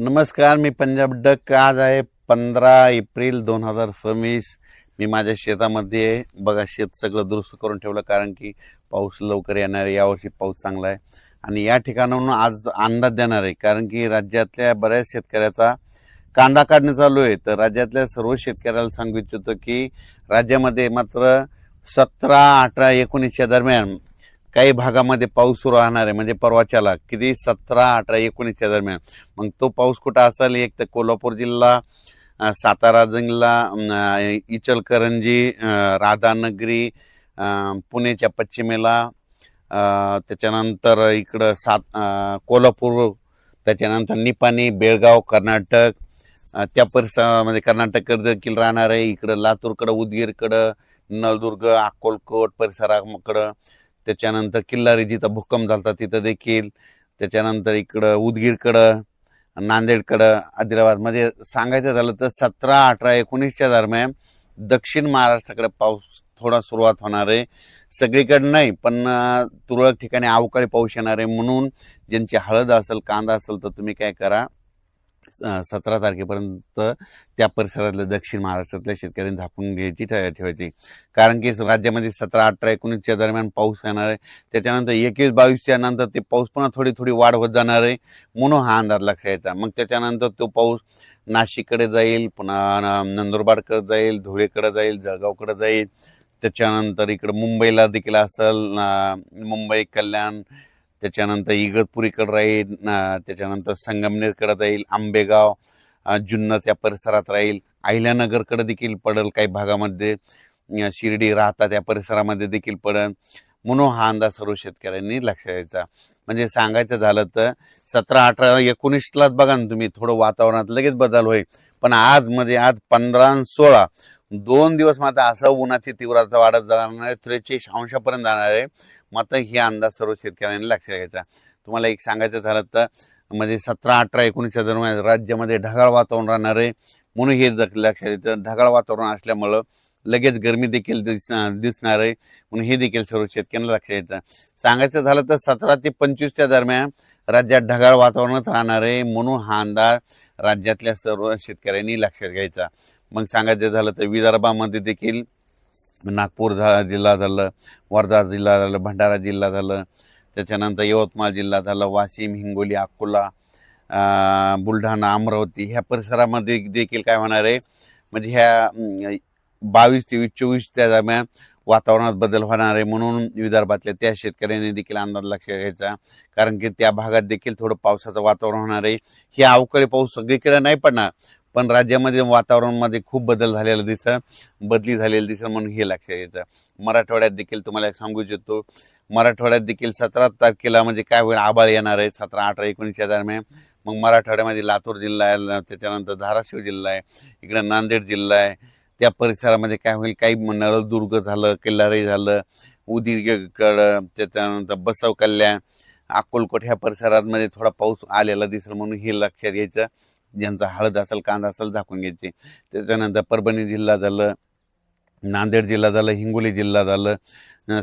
नमस्कार, मी पंजाब डक. आज आहे 15 एप्रिल 2026. मी माझ्या शेतामध्ये आहे. बघा, शेत सगळं दुरुस्त करून ठेवलं कारण की पाऊस लवकर येणार आहे. यावर्षी पाऊस चांगला आहे आणि या ठिकाणाहून आज अंदाज देणार आहे कारण की राज्यातल्या बऱ्याच शेतकऱ्याचा कांदा काढणं चालू आहे. तर राज्यातल्या सर्व शेतकऱ्याला सांगू इच्छितो की राज्यामध्ये मात्र 17, 18, 19च्या दरम्यान काही भागामध्ये पाऊस सुरू राहणार आहे. म्हणजे परवाच्याला किती 17, 18, 19च्या दरम्यान. मग तो पाऊस कुठं असेल? एक तर कोल्हापूर जिल्हा, सातारा जिल्हा, इचलकरंजी, राधानगरी, पुणेच्या पश्चिमेला, त्याच्यानंतर इकडं कोल्हापूर, त्याच्यानंतर निपाणी, बेळगाव, कर्नाटक, त्या परिसरामध्ये कर्नाटककडे देखील राहणार आहे. इकडं लातूरकडं, उदगीरकडं, नळदुर्ग, अक्कलकोट परिसराकडं, त्याच्यानंतर किल्लारी जिथं भूकंप झाला तिथं देखील, त्याच्यानंतर इकडं उदगीरकडं, नांदेडकडं, आदिलाबाद. म्हणजे सांगायचं झालं तर 17, 18, 19च्या दरम्यान दक्षिण महाराष्ट्राकडे पाऊस थोडा सुरुवात होणार आहे. सगळीकडे नाही, पण तुरळक ठिकाणी अवकाळी पाऊस येणार आहे. म्हणून ज्यांची हळद असेल, कांदा असेल, तर तुम्ही काय करा, 17 तारखेपर्यंत त्या परिसरातल्या दक्षिण महाराष्ट्रातल्या शेतकऱ्यांनी झाकून घ्यायची, ठेवायची. कारण की राज्यामध्ये 17, 18, 19च्या दरम्यान पाऊस येणार आहे. त्याच्यानंतर 21, 22च्या नंतर ते पाऊस पुन्हा थोडी थोडी वाढ होत जाणार आहे. म्हणून हा अंदाज लक्षात यायचा. मग त्याच्यानंतर तो पाऊस नाशिककडे जाईल, पुन्हा नंदुरबारकडे जाईल, धुळेकडे जाईल, जळगावकडे जाईल. त्याच्यानंतर इकडे मुंबईला देखील असेल, मुंबई, कल्याण, त्याच्यानंतर इगतपुरीकडे राहील, त्याच्यानंतर संगमनेरकडे जाईल, आंबेगाव, जुन्नर त्या परिसरात राहील, अहिल्यानगरकडे देखील पडेल, काही भागामध्ये शिर्डी, राहता त्या परिसरामध्ये देखील पडेल. म्हणून हा अंदाज सर्व शेतकऱ्यांनी लक्षात द्यायचा. म्हणजे सांगायचं झालं तर 17, 18, 19लाच बघा ना तुम्ही, थोडं वातावरणात लगेच बदल होईल. पण आज 15 आणि 16 2 दिवस मात्र असं उन्हाची तीव्रता वाढत जाणार आहे, 43 अंशापर्यंत जाणार आहे. मात्र हे अंदाज सर्व शेतकऱ्यांनी लक्षात घ्यायचा. तुम्हाला एक सांगायचं झालं तर म्हणजे 17, 18, 19च्या दरम्यान राज्यामध्ये ढगाळ वातावरण राहणार आहे. म्हणून हे लक्षात येतं. ढगाळ वातावरण असल्यामुळं लगेच गरमी देखील दिसणार आहे. म्हणून हे देखील सर्व शेतकऱ्यांना लक्षात येतं. सांगायचं झालं तर 17 ते 25च्या दरम्यान राज्यात ढगाळ वातावरणच राहणार आहे. म्हणून हा अंदाज राज्यातल्या सर्व शेतकऱ्यांनी लक्षात घ्यायचा. मग सांगायचं झालं तर विदर्भामध्ये देखील नागपूर जिल्हा झालं, वर्धा जिल्हा झालं, भंडारा जिल्हा झालं, त्याच्यानंतर यवतमाळ जिल्हा झालं, वाशिम, हिंगोली, अकोला, बुलढाणा, अमरावती ह्या परिसरामध्ये देखील काय होणार आहे, म्हणजे ह्या 22, 23, 24च्या दरम्यान वातावरणात बदल होणार आहे. म्हणून विदर्भातल्या त्या शेतकऱ्यांनी देखील अंदाज लक्षात घ्यायचा. कारण की त्या भागात देखील थोडं पावसाचं वातावरण होणार आहे. हे अवकाळी पाऊस सगळीकडे नाही पडणार, पण राज्यामध्ये वातावरणामध्ये खूप बदली झालेली दिसत. म्हणून हे लक्षात घ्यायचं. मराठवाड्यात देखील तुम्हाला एक सांगू इच्छितो, मराठवाड्यात देखील 17 तारखेला म्हणजे काय होईल, आभाळ येणार आहे 17, 18, 19च्या दरम्यान. मग मराठवाड्यामध्ये लातूर जिल्हा आहे, त्याच्यानंतर धाराशिव जिल्हा आहे, इकडे नांदेड जिल्हा आहे. त्या परिसरामध्ये काय होईल, काही नळदुर्ग झालं, किल्लारी झालं, उदगीरकडं, त्याच्यानंतर बसव कल्याण, अक्कलकोट ह्या परिसरामध्ये थोडा पाऊस आलेला दिसेल. म्हणून हे लक्षात घ्यायचं. ज्यांचा हळद असेल, कांदा असेल, झाकून घ्यायचे. त्याच्यानंतर परभणी जिल्हा झालं, नांदेड जिल्हा झालं, हिंगोली जिल्हा झालं,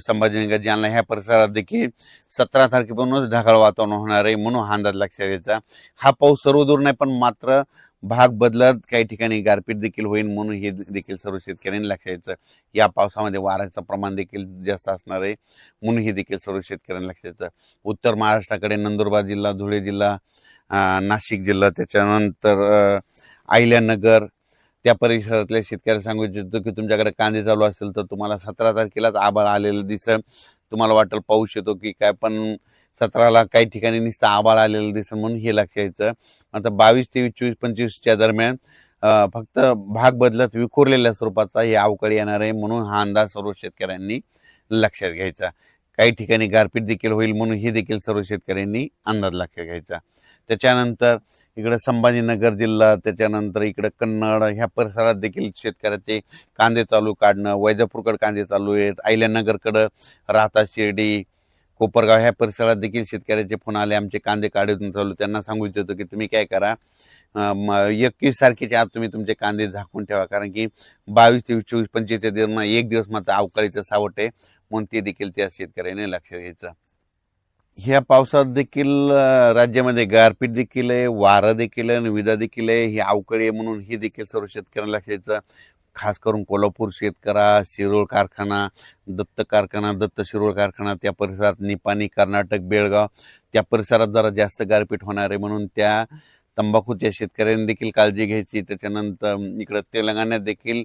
संभाजीनगर, जालना ह्या परिसरात देखील 17 तारखेपासूनच ढगाळ वातावरण होणार आहे. म्हणून हा अंदाज लक्षात घ्यायचा. हा पाऊस सर्व दूर नाही, पण मात्र भाग बदलत काही ठिकाणी गारपीट देखील होईल. म्हणून हे देखील सर्व शेतकऱ्यांनी लक्षात घ्यायचं. या पावसामध्ये वाऱ्याचं प्रमाण देखील जास्त असणार आहे. म्हणून हे देखील सर्व शेतकऱ्यांनी लक्षात घ्यायचं. उत्तर महाराष्ट्राकडे नंदुरबार जिल्हा, धुळे जिल्हा, नाशिक जिल्हा, त्याच्यानंतर अहिल्यानगर त्या परिसरातल्या शेतकऱ्यांना सांगू इच्छितो की तुमच्याकडे कांदे चालू असेल तर तुम्हाला 17 तारखेलाच आभाळ आलेलं दिसेल. तुम्हाला वाटेल पाऊस येतो की काय, पण 17ला काही ठिकाणी नुसतं आभाळ आलेलं दिसेल. म्हणून हे लक्षात घ्यायचं. आता 22, 23, 24, 25च्या दरम्यान फक्त भाग बदलत विखुरलेल्या स्वरूपाचा हे अवकाळी येणार आहे. म्हणून हा अंदाज सर्व शेतकऱ्यांनी लक्षात घ्यायचा. काही ठिकाणी गारपीट देखील होईल. म्हणून हे देखील सर्व शेतकऱ्यांनी अंदाज लक्षात घ्यायचा. त्याच्यानंतर इकडे संभाजीनगर जिल्हा, त्याच्यानंतर इकडे कन्नड ह्या परिसरात देखील शेतकऱ्याचे कांदे चालू काढणं, वैजापूरकडे कांदे चालू आहेत, अहिल्यानगरकडं, राहता, शिर्डी, कोपरगाव ह्या परिसरात देखील शेतकऱ्याचे फोन आले, आमचे कांदे काढून चालू. त्यांना सांगू इच्छितो की तुम्ही काय करा, 21 तारखेच्या आत तुम्ही तुमचे कांदे झाकून ठेवा. कारण की 22, 23, 24, 25च्या दरम्यान एक दिवस मात्र अवकाळीचं सावट आहे. म्हणून ते देखील त्या शेतकऱ्याने लक्ष द्यायचं. ह्या पावसात देखील राज्यामध्ये गारपीट देखील आहे, वारं देखील आहे, विजा देखील आहे. ही अवकाळी आहे म्हणून ही देखील सर्व शेतकऱ्यांना लक्षात, खास करून कोल्हापूर शेतकरा, शिरोळ कारखाना, दत्त शिरोळ कारखाना, त्या परिसरात निपाणी, कर्नाटक, बेळगाव त्या परिसरात जरा जास्त गारपीट होणार आहे म्हणून त्या तंबाखूच्या शेतकऱ्यांनी देखील काळजी घ्यायची. त्याच्यानंतर इकडं तेलंगणात देखील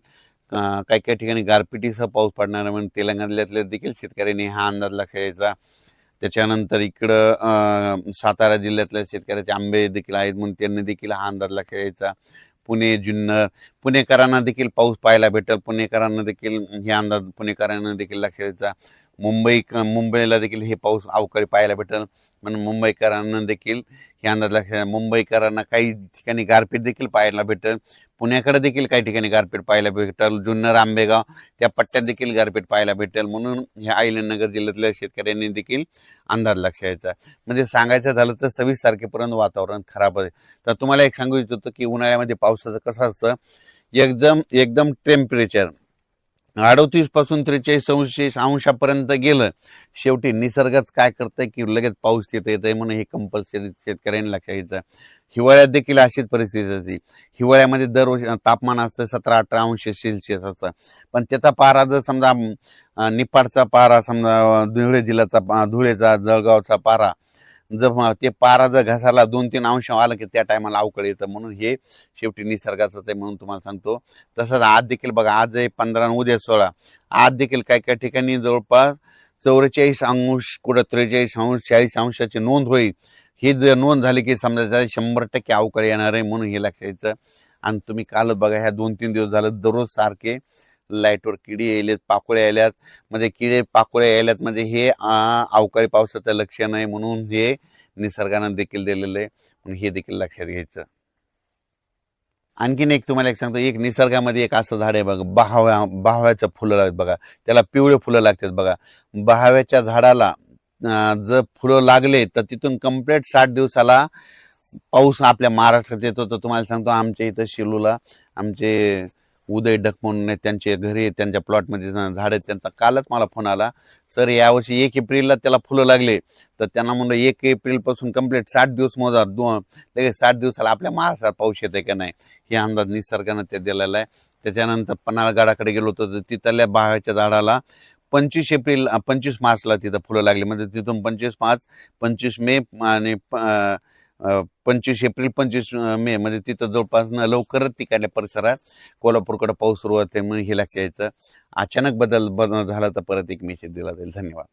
काही काही ठिकाणी गारपिटीसह पाऊस पडणार आहे म्हणून तेलंगणातल्या देखील शेतकऱ्यांनी हा अंदाज लक्षात घ्यायचा. त्याच्यानंतर इकडं सातारा जिल्ह्यातल्या शेतकऱ्याचे आंबे देखील आहेत म्हणून त्यांनी देखील हा अंदाज लक्षात घ्यायचा. पुणे, जुन्नर, पुणेकरांना देखील पाऊस पाहायला भेटेल. पुणेकरांना देखील हे अंदाज पुणेकरांना देखील लक्षात घ्यायचा. मुंबईला देखील हे पाऊस अवकाळी पाहायला भेटेल म्हणून मुंबईकरांना देखील हे अंदाज लक्षात. मुंबईकरांना काही ठिकाणी गारपीट देखील पाहायला भेटेल. पुण्याकडे देखील काही ठिकाणी गारपीट पाहायला भेटेल. जुन्नर, आंबेगाव त्या पट्ट्यात देखील गारपीट पाहायला भेटेल म्हणून ह्या अहिल्यानगर जिल्ह्यातल्या शेतकऱ्यांनी देखील अंदाज लक्षात घ्यायचा. म्हणजे सांगायचं झालं तर 26 तारखेपर्यंत वातावरण खराब आहे. तर तुम्हाला एक सांगू इच्छितो की उन्हाळ्यामध्ये पावसाचं कसं असतं, एकदम टेम्परेचर 38 पासून 43 अंशापर्यंत गेलं, शेवटी निसर्गच काय करतंय की लगेच पाऊस येते म्हणून हे कंपल्सरी शेतकऱ्यांनी लक्षात घ्यायचं. हिवाळ्यात देखील अशीच परिस्थिती असते. हिवाळ्यामध्ये दरवर्षी तापमान असतं 17-18 अंश सेल्सिअस असतं, पण त्याचा पारा जर समजा निपाडचा पारा, समजा धुळे जिल्ह्याचा, धुळेचा, जळगावचा पारा जर ते पारा जर घसाला 2-3 अंश आला की त्या टायमाला अवकाळी येतं म्हणून हे शेवटी निसर्गाचंच आहे म्हणून तुम्हाला सांगतो. तसंच आज देखील बघा, आज आहे 15 आणि उद्या 16, आज देखील काही काही ठिकाणी जवळपास 44 अंश, कुठं 43 अंश, 40 अंशाची नोंद होईल. ही जर नोंद झाली की समजा 100% अवकाळी येणार आहे म्हणून हे लक्षात यायचं. आणि तुम्ही कालच बघा, ह्या 2-3 दिवस झालं दररोज सारखे लाईटवर किडी यायलेत, पाकोळ्या यायल्यात. म्हणजे किडे पाकोळ्या यायल्यात म्हणजे हे अवकाळी पावसाचं लक्षण आहे म्हणून हे निसर्गानं देखील दिलेलं आहे म्हणून हे देखील लक्षात घ्यायचं. आणखीन एक तुम्हाला एक सांगतो, एक निसर्गामध्ये एक असं झाड आहे बघा, बहाव्याचं फुलं लागतात बघा, त्याला पिवळे फुलं लागतात बघा. बहाव्याच्या झाडाला जर फुलं लागले तर तिथून कंप्लीट 60 दिवसाला पाऊस आपल्या महाराष्ट्रात येतो. तर तुम्हाला सांगतो, आमच्या इथं शिलूला आमचे उदय डक म्हणून त्यांचे घरी, त्यांच्या प्लॉटमध्ये झाड आहेत, त्यांचा कालच मला फोन आला, सर यावर्षी 1 एप्रिलला त्याला फुलं लागले. तर त्यांना म्हणलं 1 एप्रिलपासून कंप्लीट 60 दिवस मोजा, लगेच 60 दिवसाला आपल्या महाराष्ट्रात पाऊस येते का नाही हे अंदाज निसर्गानं ते दिलेला आहे. त्याच्यानंतर पन्हाळगडाकडे गेलो होतो तर तिथल्या बहाव्याच्या झाडाला 25 मार्चला तिथं फुलं लागली. म्हणजे तिथून 25 मार्च, 25 मे आणि 25 एप्रिल, 25 मे म्हणजे तिथं जवळपास लवकरच तिकडल्या परिसरात कोल्हापूरकडे पाऊस सुरुवात आहे म्हणून हे लक्षात यायचं. अचानक बदल झाला तर परत एक मेसेज दिला जाईल. धन्यवाद.